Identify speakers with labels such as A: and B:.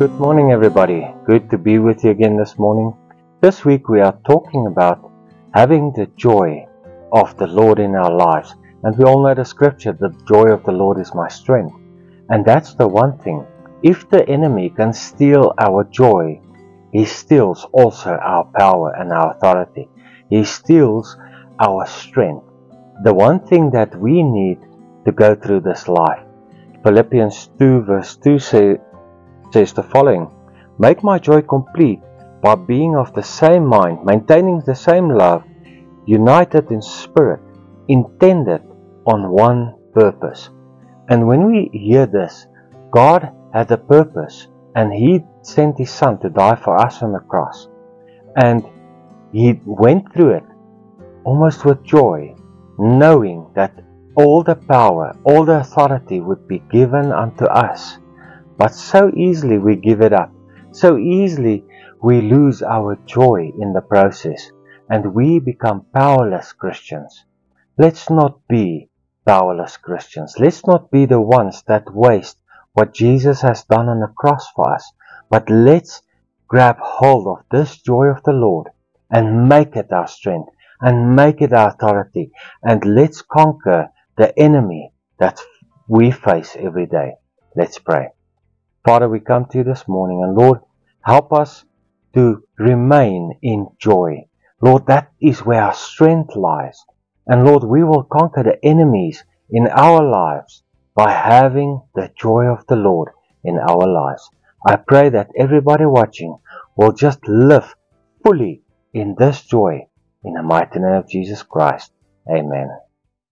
A: Good morning, everybody. Good to be with you again this morning. This week we are talking about having the joy of the Lord in our lives. And we all know the scripture, the joy of the Lord is my strength. And that's the one thing. If the enemy can steal our joy, he steals also our power and our authority. He steals our strength. The one thing that we need to go through this life. Philippians 2 verse 2 says the following: Make my joy complete by being of the same mind, maintaining the same love, united in spirit, intended on one purpose. And when we hear this, God had a purpose, and He sent His Son to die for us on the cross. And He went through it almost with joy, knowing that all the power, all the authority would be given unto us. But so easily we give it up. So easily we lose our joy in the process, and we become powerless Christians. Let's not be powerless Christians. Let's not be the ones that waste what Jesus has done on the cross for us. But let's grab hold of this joy of the Lord and make it our strength and make it our authority. And let's conquer the enemy that we face every day. Let's pray. Father, we come to you this morning, and Lord, help us to remain in joy. Lord, that is where our strength lies. And Lord, we will conquer the enemies in our lives by having the joy of the Lord in our lives. I pray that everybody watching will just live fully in this joy in the mighty name of Jesus Christ. Amen.